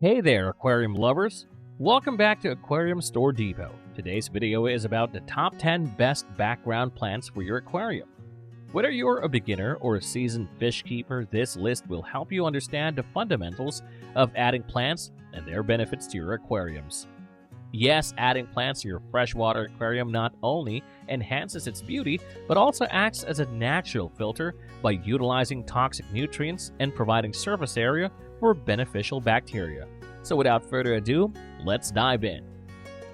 Hey there, aquarium lovers! Welcome back to Aquarium Store Depot. Today's video is about the top 10 best background plants for your aquarium. Whether you're a beginner or a seasoned fish keeper, this list will help you understand the fundamentals of adding plants and their benefits to your aquariums. Yes, adding plants to your freshwater aquarium not only enhances its beauty, but also acts as a natural filter by utilizing toxic nutrients and providing surface area for beneficial bacteria. So without further ado, let's dive in.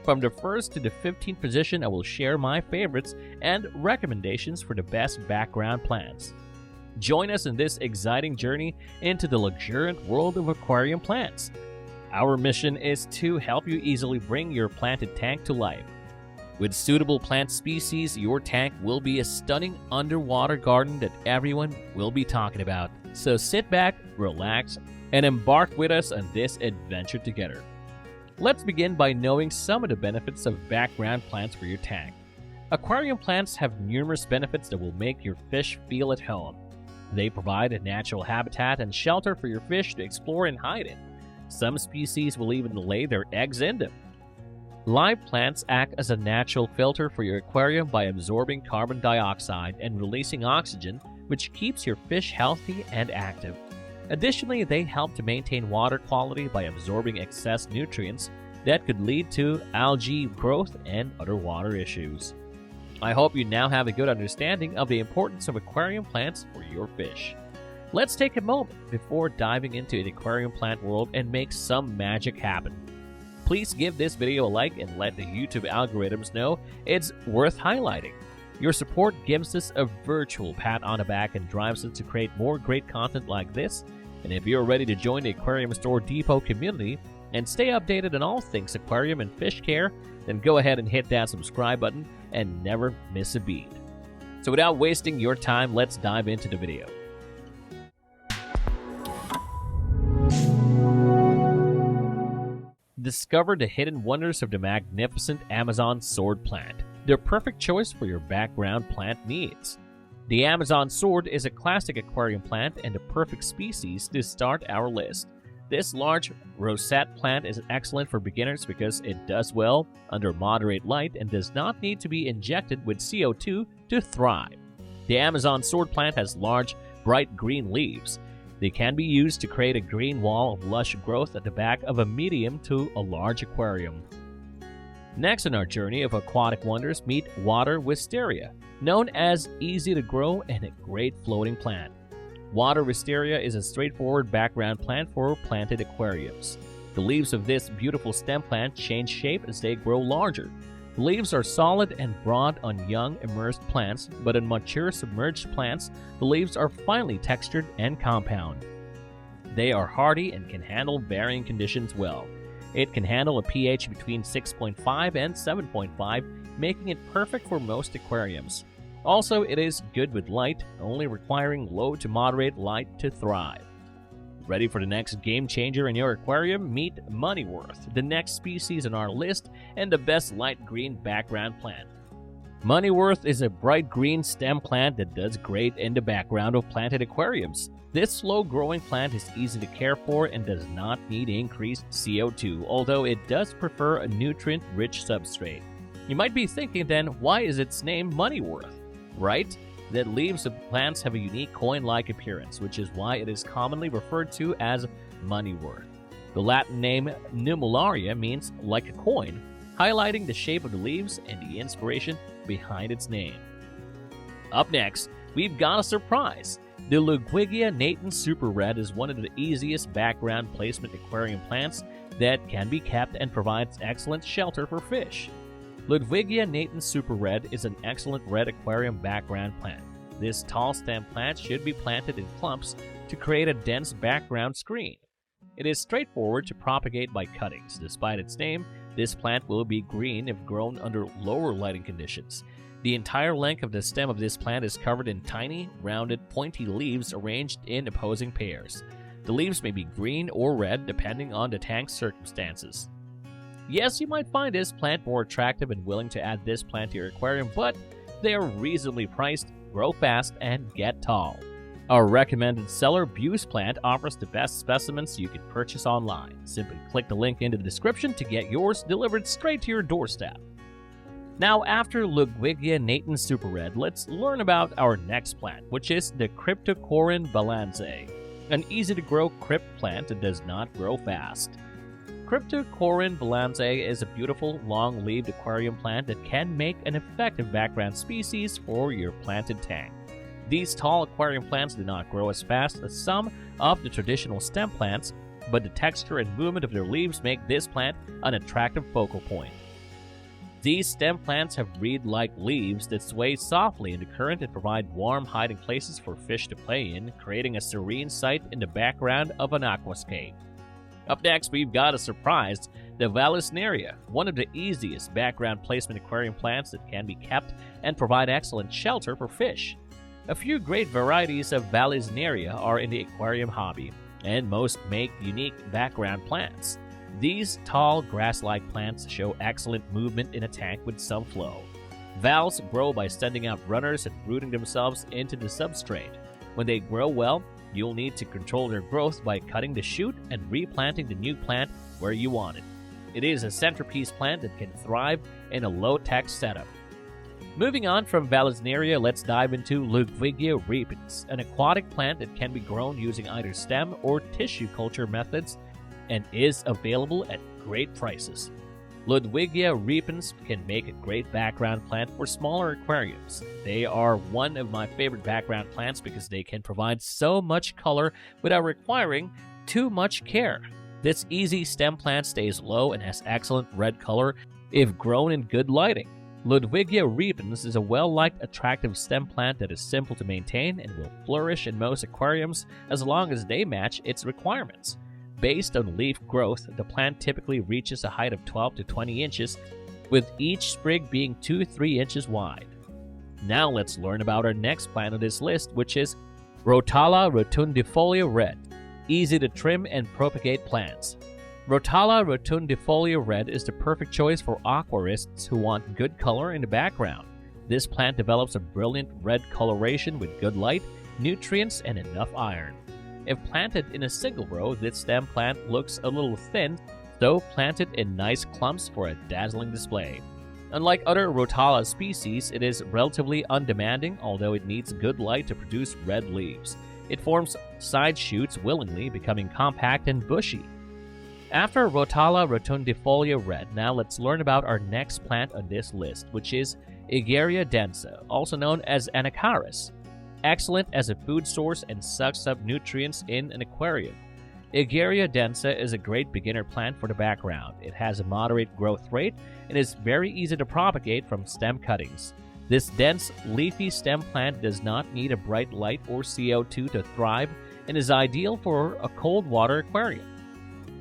From the 1st to the 15th position, I will share my favorites and recommendations for the best background plants. Join us in this exciting journey into the luxuriant world of aquarium plants. Our mission is to help you easily bring your planted tank to life. With suitable plant species, your tank will be a stunning underwater garden that everyone will be talking about. So sit back, relax, and embark with us on this adventure together. Let's begin by knowing some of the benefits of background plants for your tank. Aquarium plants have numerous benefits that will make your fish feel at home. They provide a natural habitat and shelter for your fish to explore and hide in. Some species will even lay their eggs in them. Live plants act as a natural filter for your aquarium by absorbing carbon dioxide and releasing oxygen, which keeps your fish healthy and active. Additionally, they help to maintain water quality by absorbing excess nutrients that could lead to algae growth and other water issues. I hope you now have a good understanding of the importance of aquarium plants for your fish. Let's take a moment before diving into the aquarium plant world and make some magic happen. Please give this video a like and let the YouTube algorithms know it's worth highlighting. Your support gives us a virtual pat on the back and drives us to create more great content like this. And if you're ready to join the Aquarium Store Depot community and stay updated on all things aquarium and fish care, then go ahead and hit that subscribe button and never miss a beat. So without wasting your time, let's dive into the video. Discover the hidden wonders of the magnificent Amazon sword plant, the perfect choice for your background plant needs. The Amazon sword is a classic aquarium plant and the perfect species to start our list. This large rosette plant is excellent for beginners because it does well under moderate light and does not need to be injected with CO2 to thrive. The Amazon sword plant has large, bright green leaves. They can be used to create a green wall of lush growth at the back of a medium to a large aquarium. Next in our journey of aquatic wonders, meet water wisteria, known as easy to grow and a great floating plant. Water wisteria is a straightforward background plant for planted aquariums. The leaves of this beautiful stem plant change shape as they grow larger. The leaves are solid and broad on young immersed plants, but in mature submerged plants, the leaves are finely textured and compound. They are hardy and can handle varying conditions well. It can handle a pH between 6.5 and 7.5, making it perfect for most aquariums. Also, it is good with light, only requiring low to moderate light to thrive. Ready for the next game changer in your aquarium? Meet Moneywort, the next species on our list and the best light green background plant. Moneywort is a bright green stem plant that does great in the background of planted aquariums. This slow-growing plant is easy to care for and does not need increased CO2, although it does prefer a nutrient-rich substrate. You might be thinking then, why is its name Moneywort? Right? The leaves of plants have a unique coin-like appearance, which is why it is commonly referred to as Moneywort. The Latin name Numularia means like a coin, highlighting the shape of the leaves and the inspiration behind its name. Up next, we've got a surprise. The Ludwigia Natans Super Red is one of the easiest background placement aquarium plants that can be kept and provides excellent shelter for fish. Ludwigia Natans Super Red is an excellent red aquarium background plant. This tall stem plant should be planted in clumps to create a dense background screen. It is straightforward to propagate by cuttings. Despite its name, this plant will be green if grown under lower lighting conditions. The entire length of the stem of this plant is covered in tiny, rounded, pointy leaves arranged in opposing pairs. The leaves may be green or red depending on the tank's circumstances. Yes, you might find this plant more attractive and willing to add this plant to your aquarium, but they are reasonably priced, grow fast, and get tall. Our recommended seller, Buse Plant, offers the best specimens you can purchase online. Simply click the link in the description to get yours delivered straight to your doorstep. Now, after Ludwigia Natans Super Red, let's learn about our next plant, which is the Cryptocoryne Balansae, an easy-to-grow crypt plant that does not grow fast. Cryptocoryne Balansae is a beautiful, long-leaved aquarium plant that can make an effective background species for your planted tank. These tall aquarium plants do not grow as fast as some of the traditional stem plants, but the texture and movement of their leaves make this plant an attractive focal point. These stem plants have reed-like leaves that sway softly in the current and provide warm hiding places for fish to play in, creating a serene sight in the background of an aquascape. Up next, we've got a surprise, the Vallisneria, one of the easiest background placement aquarium plants that can be kept and provide excellent shelter for fish. A few great varieties of Vallisneria are in the aquarium hobby, and most make unique background plants. These tall, grass-like plants show excellent movement in a tank with some flow. Vals grow by sending out runners and rooting themselves into the substrate. When they grow well, you'll need to control their growth by cutting the shoot and replanting the new plant where you want it. It is a centerpiece plant that can thrive in a low-tech setup. Moving on from Vallisneria, let's dive into Ludwigia Repens, an aquatic plant that can be grown using either stem or tissue culture methods and is available at great prices. Ludwigia Repens can make a great background plant for smaller aquariums. They are one of my favorite background plants because they can provide so much color without requiring too much care. This easy stem plant stays low and has excellent red color if grown in good lighting. Ludwigia Repens is a well-liked, attractive stem plant that is simple to maintain and will flourish in most aquariums as long as they match its requirements. Based on leaf growth, the plant typically reaches a height of 12 to 20 inches, with each sprig being 2-3 inches wide. Now let's learn about our next plant on this list, which is Rotala Rotundifolia Red, easy to trim and propagate plants. Rotala Rotundifolia Red is the perfect choice for aquarists who want good color in the background. This plant develops a brilliant red coloration with good light, nutrients, and enough iron. If planted in a single row, this stem plant looks a little thin, so planted in nice clumps for a dazzling display. Unlike other Rotala species, it is relatively undemanding, although it needs good light to produce red leaves. It forms side shoots willingly, becoming compact and bushy. After Rotala Rotundifolia Red, now let's learn about our next plant on this list, which is Egeria Densa, also known as Anacharis. Excellent as a food source and sucks up nutrients in an aquarium. Egeria Densa is a great beginner plant for the background. It has a moderate growth rate and is very easy to propagate from stem cuttings. This dense, leafy stem plant does not need a bright light or CO2 to thrive and is ideal for a cold water aquarium.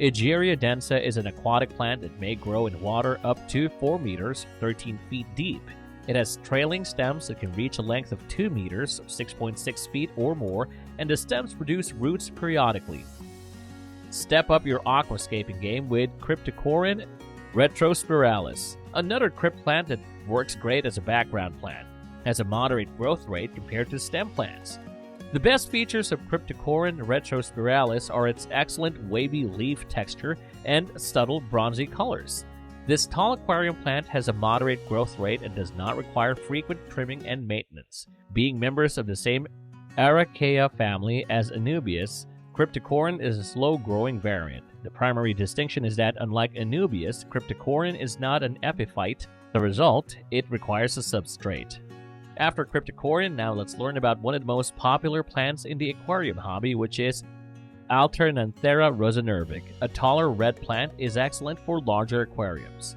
Egeria Densa is an aquatic plant that may grow in water up to 4 meters, 13 feet deep. It has trailing stems that can reach a length of 2 meters, 6.6 feet or more, and the stems produce roots periodically. Step up your aquascaping game with Cryptocoryne Retrospiralis, another crypt plant that works great as a background plant. Has a moderate growth rate compared to stem plants. The best features of Cryptocoryne Retrospiralis are its excellent wavy leaf texture and subtle bronzy colors. This tall aquarium plant has a moderate growth rate and does not require frequent trimming and maintenance. Being members of the same Archaea family as Anubias, Cryptocoryne is a slow-growing variant. The primary distinction is that, unlike Anubias, Cryptocoryne is not an epiphyte. The result, it requires a substrate. After Cryptocoryne, now let's learn about one of the most popular plants in the aquarium hobby, which is Alternanthera Rosanervig. A taller red plant is excellent for larger aquariums.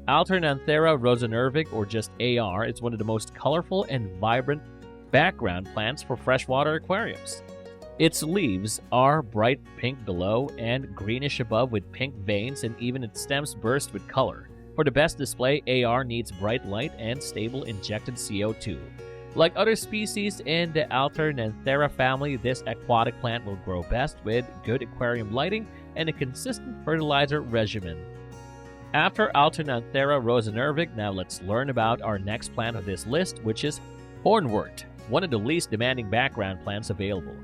Alternanthera Rosanervig, or just AR, is one of the most colorful and vibrant background plants for freshwater aquariums. Its leaves are bright pink below and greenish above with pink veins, and even its stems burst with color. For the best display, AR needs bright light and stable injected CO2. Like other species in the Alternanthera family, this aquatic plant will grow best with good aquarium lighting and a consistent fertilizer regimen. After Alternanthera Rosanervig, now let's learn about our next plant on this list, which is Hornwort. one of the least demanding background plants available.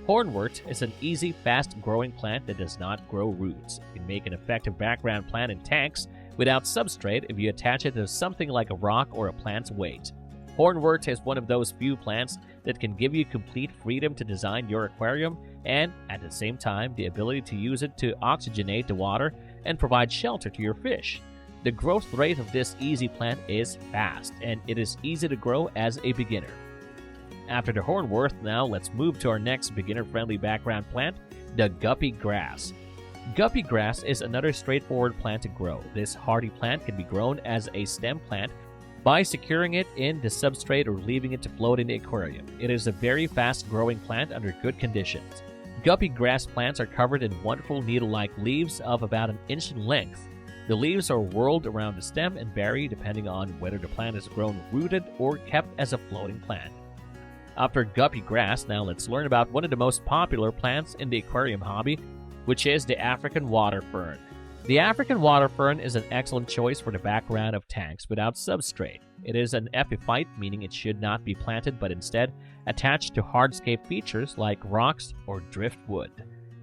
Hornwort is an easy, fast-growing plant that does not grow roots. You can make an effective background plant in tanks without substrate if you attach it to something like a rock or a plant's weight. Hornwort is one of those few plants that can give you complete freedom to design your aquarium and, at the same time, the ability to use it to oxygenate the water and provide shelter to your fish. The growth rate of this easy plant is fast, and it is easy to grow as a beginner. After the Hornwort, now let's move to our next beginner-friendly background plant, the Guppy Grass. Guppy Grass is another straightforward plant to grow. This hardy plant can be grown as a stem plant by securing it in the substrate or leaving it to float in the aquarium. It is a very fast-growing plant under good conditions. Guppy Grass plants are covered in wonderful needle-like leaves of about an inch in length. The leaves are whorled around the stem and vary depending on whether the plant is grown rooted or kept as a floating plant. After Guppy Grass, now let's learn about one of the most popular plants in the aquarium hobby, which is the African water fern. The African water fern is an excellent choice for the background of tanks without substrate. It is an epiphyte, meaning it should not be planted but instead attached to hardscape features like rocks or driftwood.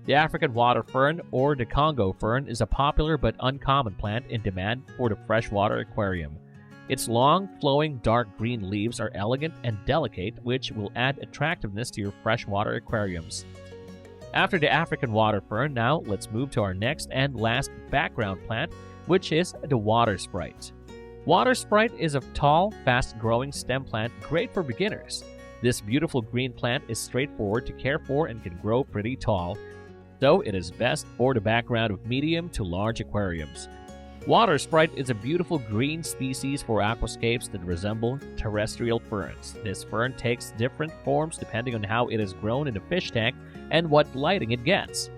The African water fern, or the Congo fern, is a popular but uncommon plant in demand for the freshwater aquarium. Its long, flowing, dark green leaves are elegant and delicate, which will add attractiveness to your freshwater aquariums. After the African water fern, now let's move to our next and last background plant, which is the water sprite. Water sprite is a tall, fast-growing stem plant great for beginners. This beautiful green plant is straightforward to care for and can grow pretty tall, so it is best for the background of medium to large aquariums. Water sprite is a beautiful green species for aquascapes that resemble terrestrial ferns. This fern takes different forms depending on how it is grown in a fish tank and what lighting it gets.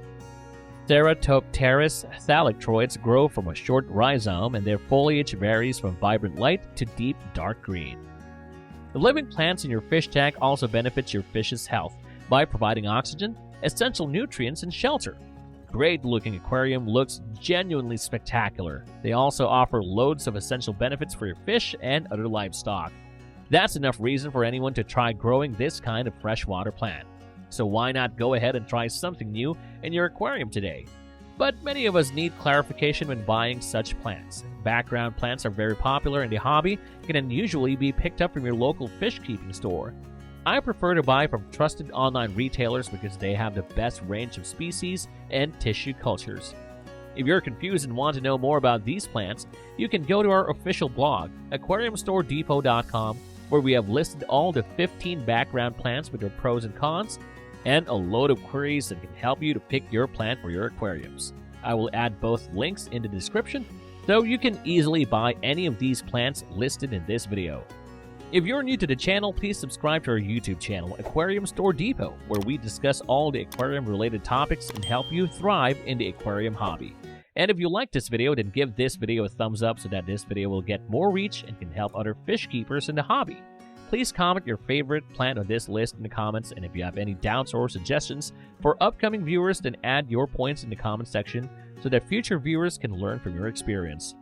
Ceratopteris thalictroids grow from a short rhizome, and their foliage varies from vibrant light to deep dark green. The living plants in your fish tank also benefit your fish's health by providing oxygen, essential nutrients, and shelter. Great-looking aquarium looks genuinely spectacular. They also offer loads of essential benefits for your fish and other livestock. That's enough reason for anyone to try growing this kind of freshwater plant. So why not go ahead and try something new in your aquarium today? But many of us need clarification when buying such plants. Background plants are very popular in the hobby and can usually be picked up from your local fish keeping store. I prefer to buy from trusted online retailers because they have the best range of species and tissue cultures. If you're confused and want to know more about these plants, you can go to our official blog, aquariumstoredepot.com, where we have listed all the 15 background plants with their pros and cons, and a load of queries that can help you to pick your plant for your aquariums. I will add both links in the description, so you can easily buy any of these plants listed in this video. If you're new to the channel, please subscribe to our YouTube channel, Aquarium Store Depot, where we discuss all the aquarium-related topics and help you thrive in the aquarium hobby. And if you like this video, then give this video a thumbs up so that this video will get more reach and can help other fish keepers in the hobby. Please comment your favorite plant on this list in the comments, and if you have any doubts or suggestions for upcoming viewers, then add your points in the comment section so that future viewers can learn from your experience.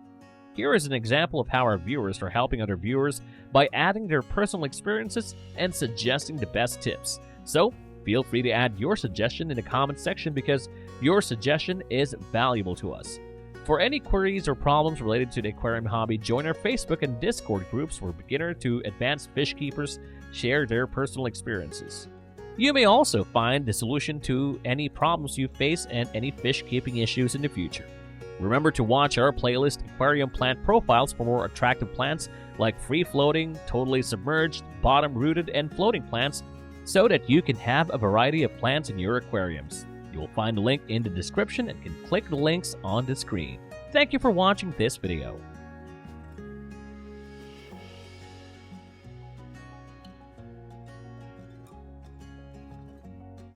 Here is an example of how our viewers are helping other viewers by adding their personal experiences and suggesting the best tips. So, feel free to add your suggestion in the comment section because your suggestion is valuable to us. For any queries or problems related to the aquarium hobby, join our Facebook and Discord groups where beginner to advanced fish keepers share their personal experiences. You may also find the solution to any problems you face and any fish keeping issues in the future. Remember to watch our playlist Aquarium Plant Profiles for more attractive plants like free-floating, totally submerged, bottom-rooted, and floating plants so that you can have a variety of plants in your aquariums. You will find a link in the description and can click the links on the screen. Thank you for watching this video.